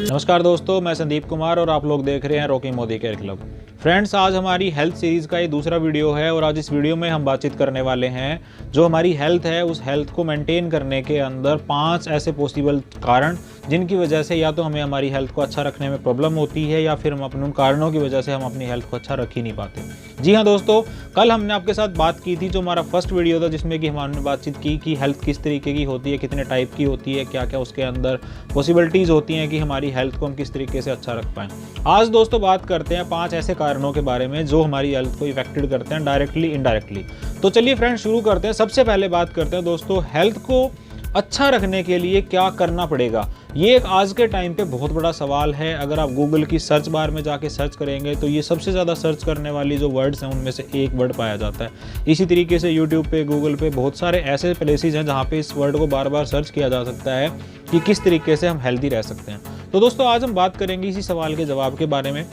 नमस्कार दोस्तों, मैं संदीप कुमार और आप लोग देख रहे हैं Rocky Modi care club. Friends, आज हमारी हेल्थ सीरीज़ का ये दूसरा वीडियो है और आज इस वीडियो में हम बातचीत करने वाले हैं जो हमारी हेल्थ है उस हेल्थ को मेंटेन करने के अंदर 5 ऐसे पॉसिबल कारण जिनकी वजह से या तो हमें हमारी हेल्थ को अच्छा रखने में प्रॉब्लम होती है या फिर हम अपने उन कारणों की वजह से हम अपनी हेल्थ को अच्छा रख ही नहीं पाते। जी हाँ दोस्तों, कल हमने आपके साथ बात की थी जो हमारा फर्स्ट वीडियो था जिसमें कि हमने बातचीत की कि हेल्थ किस तरीके की होती है, कितने टाइप की होती है, क्या क्या उसके अंदर पॉसिबिलिटीज़ होती हैं कि हमारी हेल्थ को हम किस तरीके से अच्छा रख पाएँ। आज दोस्तों बात करते हैं 5 ऐसे कारणों के बारे में जो हमारी हेल्थ को इफेक्टेड करते हैं डायरेक्टली इनडायरेक्टली। तो चलिए फ्रेंड्स शुरू करते हैं। सबसे पहले बात करते हैं दोस्तों हेल्थ को अच्छा रखने के लिए क्या करना पड़ेगा। ये एक आज के टाइम पे बहुत बड़ा सवाल है। अगर आप गूगल की सर्च बार में जाके सर्च करेंगे तो ये सबसे ज़्यादा सर्च करने वाली जो वर्ड्स हैं उनमें से एक वर्ड पाया जाता है। इसी तरीके से यूट्यूब पे, गूगल पे बहुत सारे ऐसे प्लेसेस हैं जहाँ पे इस वर्ड को बार बार सर्च किया जा सकता है कि किस तरीके से हम हेल्दी रह सकते हैं। तो दोस्तों आज हम बात करेंगे इसी सवाल के जवाब के बारे में।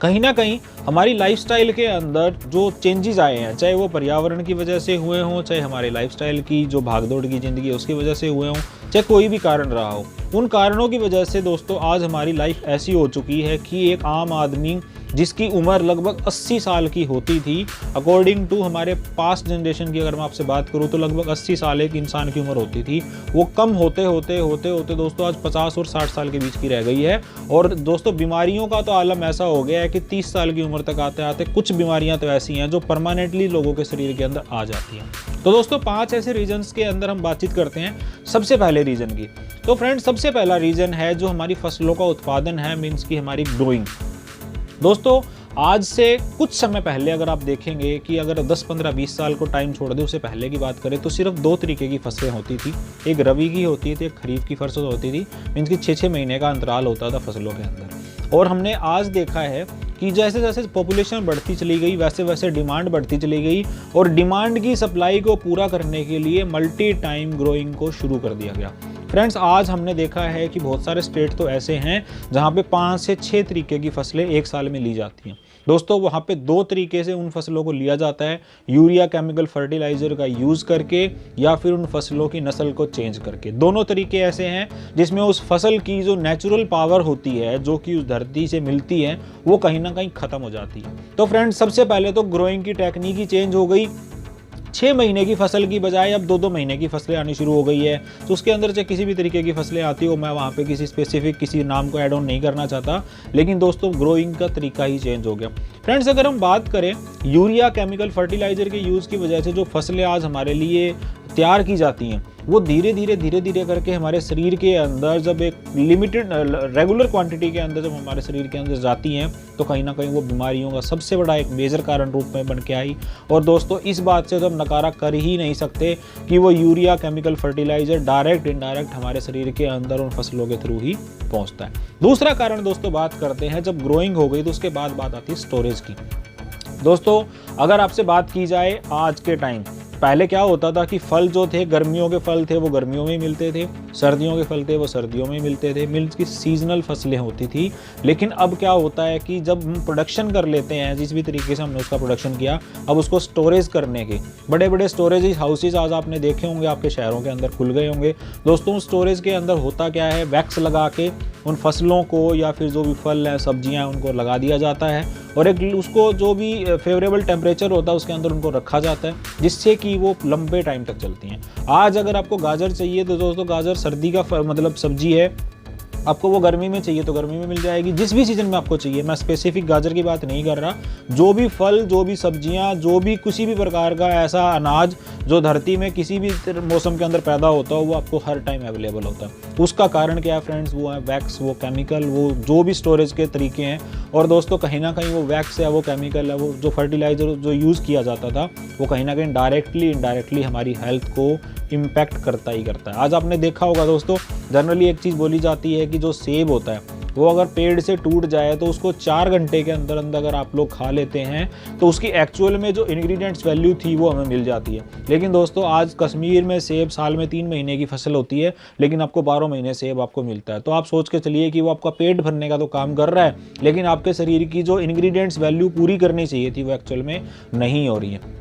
कहीं ना कहीं हमारी लाइफस्टाइल के अंदर जो चेंजेस आए हैं, चाहे वो पर्यावरण की वजह से हुए हों, चाहे हमारे लाइफस्टाइल की जो भागदौड़ की ज़िंदगी है उसकी वजह से हुए हों, चाहे कोई भी कारण रहा हो, उन कारणों की वजह से दोस्तों आज हमारी लाइफ ऐसी हो चुकी है कि एक आम आदमी जिसकी उम्र लगभग 80 साल की होती थी, अकॉर्डिंग टू हमारे पास्ट जनरेशन की अगर मैं आपसे बात करूं तो लगभग 80 साल एक इंसान की उम्र होती थी, वो कम होते होते दोस्तों आज 50 और 60 साल के बीच की रह गई है। और दोस्तों बीमारियों का तो आलम ऐसा हो गया है कि 30 साल की उम्र तक आते आते कुछ बीमारियां तो ऐसी हैं जो परमानेंटली लोगों के शरीर के अंदर आ जाती हैं। तो दोस्तों 5 ऐसे रीजन्स के अंदर हम बातचीत करते हैं सबसे पहले रीजन की। तो फ्रेंड्स सबसे पहला रीजन है जो हमारी फसलों का उत्पादन है, मीन्स की हमारी ग्रोइंग। दोस्तों आज से कुछ समय पहले अगर आप देखेंगे कि अगर 10, 15, 20 साल को टाइम छोड़ दें, उससे पहले की बात करें तो सिर्फ 2 तरीके की फसलें होती थी। एक रबी की होती थी, एक खरीफ की फसल होती थी, मीन्स कि 6-6 महीने का अंतराल होता था फसलों के अंदर। और हमने आज देखा है कि जैसे जैसे पॉपुलेशन बढ़ती चली गई वैसे वैसे डिमांड बढ़ती चली गई और डिमांड की सप्लाई को पूरा करने के लिए मल्टी टाइम ग्रोइंग को शुरू कर दिया गया। फ्रेंड्स आज हमने देखा है कि बहुत सारे स्टेट तो ऐसे हैं जहाँ पे 5 से 6 तरीके की फसलें एक साल में ली जाती हैं। दोस्तों वहाँ पे 2 तरीके से उन फसलों को लिया जाता है, यूरिया केमिकल फर्टिलाइजर का यूज़ करके या फिर उन फसलों की नस्ल को चेंज करके। दोनों तरीके ऐसे हैं जिसमें उस फसल की जो नेचुरल पावर होती है जो कि उस धरती से मिलती है वो कहीं ना कहीं ख़त्म हो जाती है। तो फ्रेंड्स सबसे पहले तो ग्रोइंग की टेक्निक ही चेंज हो गई। 6 महीने की फसल की बजाय अब 2-2 महीने की फसलें आनी शुरू हो गई है। तो उसके अंदर चाहे किसी भी तरीके की फसलें आती हो, मैं वहाँ पे किसी स्पेसिफिक किसी नाम को ऐड ऑन नहीं करना चाहता, लेकिन दोस्तों ग्रोइंग का तरीका ही चेंज हो गया। फ्रेंड्स अगर हम बात करें यूरिया केमिकल फर्टिलाइजर के यूज़ की वजह से जो फसलें आज हमारे लिए तैयार की जाती हैं वो धीरे धीरे करके हमारे शरीर के अंदर जब एक लिमिटेड रेगुलर क्वांटिटी के अंदर जब हमारे शरीर के अंदर जाती हैं तो कहीं ना कहीं वो बीमारियों का सबसे बड़ा एक मेजर कारण रूप में बन के आई। और दोस्तों इस बात से तो हम नकारा कर ही नहीं सकते कि वो urea chemical fertiliser direct indirect हमारे शरीर के अंदर उन फसलों के थ्रू ही पहुँचता है। दूसरा कारण दोस्तों बात करते हैं, जब ग्रोइंग हो गई तो उसके बाद बात आती है स्टोरेज की। दोस्तों अगर आपसे बात की जाए आज के टाइम, पहले क्या होता था कि फल जो थे गर्मियों के फल थे वो गर्मियों में ही मिलते थे, सर्दियों के फल थे वो सर्दियों में ही मिलते थे, मीन्स की सीजनल फसलें होती थी। लेकिन अब क्या होता है कि जब हम प्रोडक्शन कर लेते हैं, जिस भी तरीके से हमने उसका प्रोडक्शन किया, अब उसको स्टोरेज करने के बड़े बड़े स्टोरेज हाउसेज आज आपने देखे होंगे, आपके शहरों के अंदर खुल गए होंगे। दोस्तों उस स्टोरेज के अंदर होता क्या है, वैक्स लगा के उन फसलों को या फिर जो भी फल हैं सब्जियां उनको लगा दिया जाता है और एक उसको जो भी फेवरेबल टेम्परेचर होता है उसके अंदर उनको रखा जाता है जिससे कि वो लंबे टाइम तक चलती हैं। आज अगर आपको गाजर चाहिए तो दोस्तों गाजर सर्दी का मतलब सब्जी है, आपको वो गर्मी में चाहिए तो गर्मी में मिल जाएगी, जिस भी सीजन में आपको चाहिए। मैं स्पेसिफिक गाजर की बात नहीं कर रहा, जो भी फल, जो भी सब्जियां, जो भी किसी भी प्रकार का ऐसा अनाज जो धरती में किसी भी मौसम के अंदर पैदा होता हो वो आपको हर टाइम अवेलेबल होता है। उसका कारण क्या है फ्रेंड्स, वो है वैक्स, वो केमिकल, वो जो भी स्टोरेज के तरीके हैं। और दोस्तों कहीं ना कहीं वो वैक्स है, वो केमिकल है, वो जो फर्टिलाइजर जो यूज़ किया जाता था वो कहीं ना कहीं डायरेक्टली इनडायरेक्टली हमारी हेल्थ को इम्पैक्ट करता ही करता है। आज आपने देखा होगा दोस्तों, जनरली एक चीज़ बोली जाती है कि जो सेब होता है वो अगर पेड़ से टूट जाए तो उसको 4 घंटे के अंदर अंदर अगर आप लोग खा लेते हैं तो उसकी एक्चुअल में जो इंग्रेडिएंट्स वैल्यू थी वो हमें मिल जाती है। लेकिन दोस्तों आज कश्मीर में सेब साल में 3 महीने की फसल होती है लेकिन आपको 12 महीने सेब आपको मिलता है। तो आप सोच के चलिए कि वो आपका पेट भरने का तो काम कर रहा है लेकिन आपके शरीर की जो इंग्रेडिएंट्स वैल्यू पूरी करनी चाहिए थी वो एक्चुअल में नहीं हो रही है।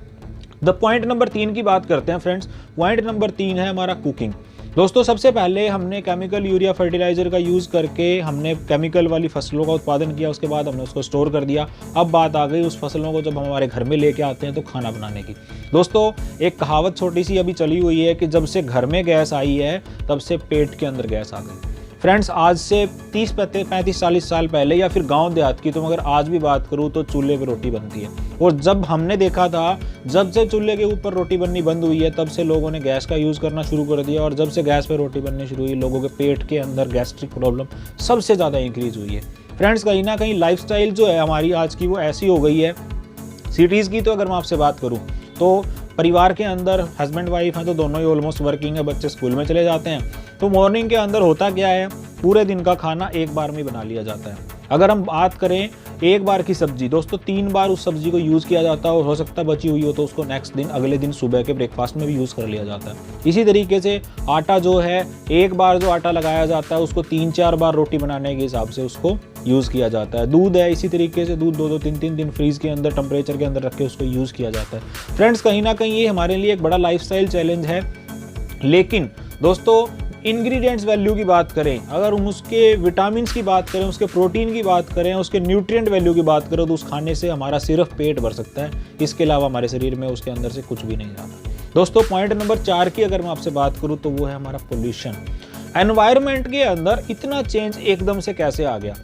पॉइंट नंबर 3 की बात करते हैं फ्रेंड्स। पॉइंट नंबर 3 है हमारा कुकिंग। दोस्तों सबसे पहले हमने केमिकल यूरिया फर्टिलाइजर का यूज़ करके हमने केमिकल वाली फसलों का उत्पादन किया, उसके बाद हमने उसको स्टोर कर दिया। अब बात आ गई उस फसलों को जब हम हमारे घर में लेके आते हैं तो खाना बनाने की। दोस्तों एक कहावत छोटी सी अभी चली हुई है कि जब से घर में गैस आई है तब से पेट के अंदर गैस आ गई। फ्रेंड्स आज से 30-35-40 साल पहले या फिर गांव देहात की तो मगर आज भी बात करूँ तो चूल्हे पे रोटी बनती है। और जब हमने देखा था, जब से चूल्हे के ऊपर रोटी बननी बंद हुई है तब से लोगों ने गैस का यूज़ करना शुरू कर दिया। और जब से गैस पे रोटी बननी शुरू हुई, लोगों के पेट के अंदर गैस्ट्रिक प्रॉब्लम सबसे ज़्यादा इंक्रीज हुई है। फ्रेंड्स कहीं ना कहीं लाइफस्टाइल जो है हमारी आज की वो ऐसी हो गई है। सिटीज़ की तो अगर मैं आपसे बात करूँ तो परिवार के अंदर हस्बैंड वाइफ हैं तो दोनों ही ऑलमोस्ट वर्किंग है, बच्चे स्कूल में चले जाते हैं। तो मॉर्निंग के अंदर होता क्या है, पूरे दिन का खाना एक बार में बना लिया जाता है। अगर हम बात करें एक बार की सब्जी, दोस्तों 3 बार उस सब्जी को यूज़ किया जाता है और हो सकता है बची हुई हो तो उसको नेक्स्ट दिन अगले दिन सुबह के ब्रेकफास्ट में भी यूज़ कर लिया जाता है। इसी तरीके से आटा जो है, एक बार जो आटा लगाया जाता है उसको 3-4 बार रोटी बनाने के हिसाब से उसको यूज़ किया जाता है। दूध है इसी तरीके से, दूध 2-2 3-3 दिन फ्रीज के अंदर टेम्परेचर के अंदर रख के उसको यूज़ किया जाता है। फ्रेंड्स कहीं ना कहीं ये हमारे लिए एक बड़ा लाइफस्टाइल चैलेंज है। लेकिन दोस्तों इंग्रेडिएंट्स वैल्यू की बात करें, अगर हम उसके विटामिन्स की बात करें, उसके प्रोटीन की बात करें, उसके न्यूट्रिएंट वैल्यू की बात करें तो उस खाने से हमारा सिर्फ पेट भर सकता है। इसके अलावा हमारे शरीर में उसके अंदर से कुछ भी नहीं जाता। दोस्तों पॉइंट नंबर 4 की अगर मैं आपसे बात करूं तो वो है हमारा पोल्यूशन। एनवायरनमेंट के अंदर इतना चेंज एकदम से कैसे आ गया।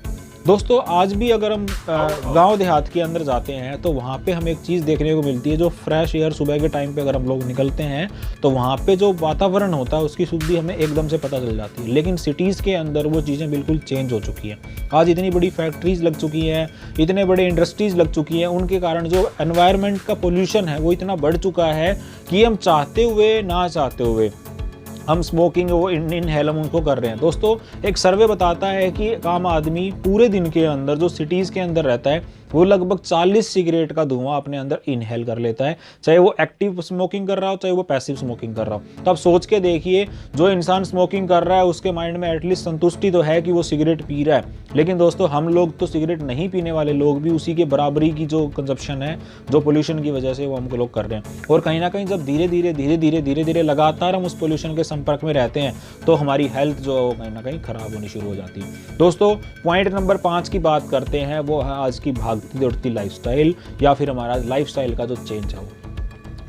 दोस्तों आज भी अगर हम गांव देहात के अंदर जाते हैं तो वहाँ पे हमें एक चीज़ देखने को मिलती है, जो फ्रेश एयर सुबह के टाइम पे अगर हम लोग निकलते हैं तो वहाँ पे जो वातावरण होता है उसकी शुद्धि हमें एकदम से पता चल जाती है। लेकिन सिटीज़ के अंदर वो चीज़ें बिल्कुल चेंज हो चुकी हैं। आज इतनी बड़ी फैक्ट्रीज लग चुकी हैं, इतने बड़े इंडस्ट्रीज लग चुकी हैं, उनके कारण जो एनवायरनमेंट का पोल्यूशन है वो इतना बढ़ चुका है कि हम चाहते हुए ना चाहते हुए हम स्मोकिंग वो इनहेल हम उनको कर रहे हैं। दोस्तों एक सर्वे बताता है कि एक आम आदमी पूरे दिन के अंदर जो सिटीज़ के अंदर रहता है वो लगभग 40 सिगरेट का धुआं अपने अंदर इनहेल कर लेता है, चाहे वो एक्टिव स्मोकिंग कर रहा हो चाहे वो पैसिव स्मोकिंग कर रहा हो। तो आप सोच के देखिए, जो इंसान स्मोकिंग कर रहा है उसके माइंड में एटलीस्ट संतुष्टि तो है कि वो सिगरेट पी रहा है। लेकिन दोस्तों हम लोग तो सिगरेट नहीं पीने वाले लोग भी उसी के बराबरी की जो कंजप्शन है, जो पोल्यूशन की वजह से वो हम लोग कर रहे हैं। और कहीं ना कहीं जब धीरे धीरे लगातार हम उस पोल्यूशन के संपर्क में रहते हैं तो हमारी हेल्थ जो है कहीं ना कहीं खराब होनी शुरू हो जाती है। दोस्तों पॉइंट नंबर 5 की बात करते हैं, वो है आज की भागती दौड़ती लाइफस्टाइल या फिर हमारा लाइफस्टाइल का जो चेंज है वो।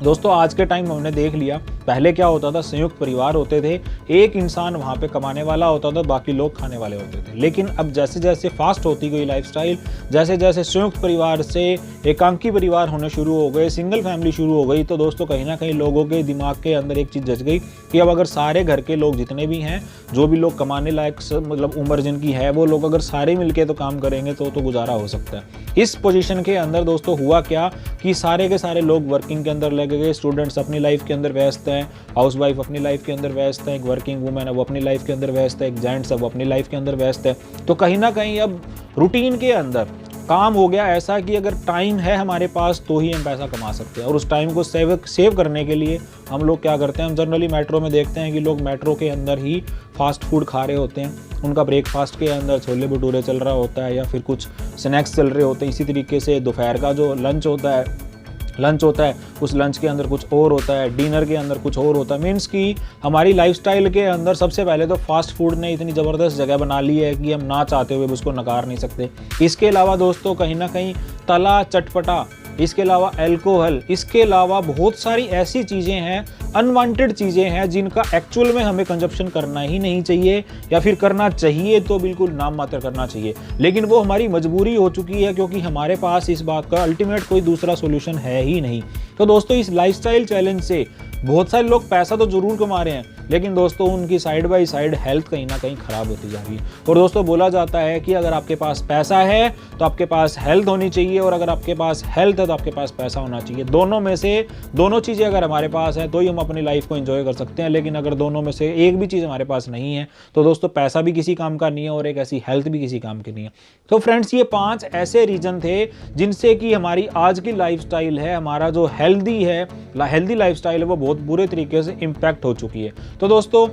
दोस्तों आज के टाइम हमने देख लिया, पहले क्या होता था, संयुक्त परिवार होते थे, एक इंसान वहाँ पे कमाने वाला होता था, बाकी लोग खाने वाले होते थे। लेकिन अब जैसे जैसे फास्ट होती गई लाइफस्टाइल, जैसे जैसे संयुक्त परिवार से एकांकी परिवार होने शुरू हो गए, सिंगल फैमिली शुरू हो गई, तो दोस्तों कहीं ना कहीं लोगों के दिमाग के अंदर एक चीज़ जच गई कि अब अगर सारे घर के लोग जितने भी हैं, जो भी लोग कमाने लायक मतलब उम्र जिनकी है, वो लोग अगर सारे मिलके तो काम करेंगे तो गुजारा हो सकता है। इस पोजीशन के अंदर दोस्तों हुआ क्या कि सारे के सारे लोग वर्किंग के अंदर लगे गए। स्टूडेंट्स अपनी लाइफ के अंदर व्यस्त हैं, हाउसवाइफ अपनी लाइफ के अंदर व्यस्त है, एक वर्किंग वुमेन है वो अपनी लाइफ के अंदर व्यस्त है, एक जेंट्स है वो अपनी लाइफ के अंदर व्यस्त है। तो कहीं ना कहीं अब रूटीन के अंदर काम हो गया ऐसा कि अगर टाइम है हमारे पास तो ही हम पैसा कमा सकते हैं। और उस टाइम को सेव करने के लिए हम लोग क्या करते हैं, हम जनरली मेट्रो में देखते हैं कि लोग मेट्रो के अंदर ही फास्ट फूड खा रहे होते हैं। उनका ब्रेकफास्ट के अंदर छोले भटूरे चल रहा होता है या फिर कुछ स्नैक्स चल रहे होते हैं। इसी तरीके से दोपहर का जो लंच होता है उस लंच के अंदर कुछ और होता है, डिनर के अंदर कुछ और होता है। मीन्स कि हमारी लाइफस्टाइल के अंदर सबसे पहले तो फास्ट फूड ने इतनी ज़बरदस्त जगह बना ली है कि हम ना चाहते हुए भी उसको नकार नहीं सकते। इसके अलावा दोस्तों कहीं ना कहीं तला चटपटा, इसके अलावा अल्कोहल, इसके अलावा बहुत सारी ऐसी चीज़ें हैं, अनवांटेड चीज़ें हैं जिनका एक्चुअल में हमें कंजप्शन करना ही नहीं चाहिए, या फिर करना चाहिए तो बिल्कुल नाम मात्र करना चाहिए। लेकिन वो हमारी मजबूरी हो चुकी है क्योंकि हमारे पास इस बात का अल्टीमेट कोई दूसरा सोल्यूशन है ही नहीं। तो दोस्तों इस लाइफस्टाइल चैलेंज से बहुत सारे लोग पैसा तो जरूर कमा रहे हैं, लेकिन दोस्तों उनकी साइड बाय साइड हेल्थ कहीं ना कहीं खराब होती जा रही है। और दोस्तों बोला जाता है कि अगर आपके पास पैसा है तो आपके पास हेल्थ होनी चाहिए, और अगर आपके पास हेल्थ है तो आपके पास पैसा होना चाहिए। दोनों में से दोनों चीज़ें अगर हमारे पास है तो ही हम अपनी लाइफ को एंजॉय कर सकते हैं। लेकिन अगर दोनों में से एक भी चीज़ हमारे पास नहीं है तो दोस्तों पैसा भी किसी काम का नहीं है और एक ऐसी हेल्थ भी किसी काम की नहीं है। तो फ्रेंड्स ये 5 ऐसे रीजन थे जिनसे कि हमारी आज की लाइफस्टाइल है, हमारा जो हेल्दी लाइफस्टाइल है वो बहुत बुरे तरीके से इम्पैक्ट हो चुकी है। तो दोस्तों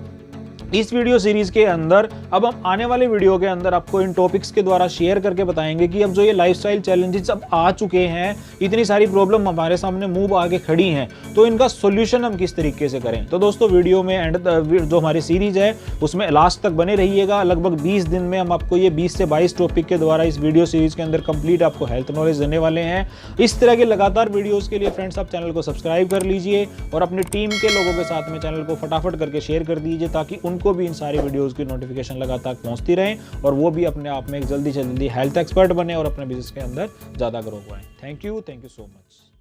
इस वीडियो सीरीज के अंदर अब हम आने वाले वीडियो के अंदर आपको इन टॉपिक्स के द्वारा शेयर करके बताएंगे कि अब जो ये लाइफस्टाइल चैलेंजेस अब आ चुके हैं, इतनी सारी प्रॉब्लम हमारे सामने मुंह आगे खड़ी हैं, तो इनका सॉल्यूशन हम किस तरीके से करें। तो दोस्तों वीडियो में एंड जो हमारी सीरीज है उसमें लास्ट तक बने रहिएगा। लगभग 20 दिन में हम आपको ये 20 से 22 टॉपिक के द्वारा इस वीडियो सीरीज के अंदर कंप्लीट आपको हेल्थ नॉलेज देने वाले हैं। इस तरह के लगातार वीडियोस के लिए फ्रेंड्स आप चैनल को सब्सक्राइब कर लीजिए और अपनी टीम के लोगों के साथ में चैनल को फटाफट करके शेयर कर दीजिए, ताकि उनको भी इन सारी वीडियोस की नोटिफिकेशन लगातार पहुंचती रहे और वो भी अपने आप में एक जल्दी से जल्दी हेल्थ एक्सपर्ट बने और अपने बिजनेस के अंदर ज्यादा ग्रो पाएं। Thank you so much.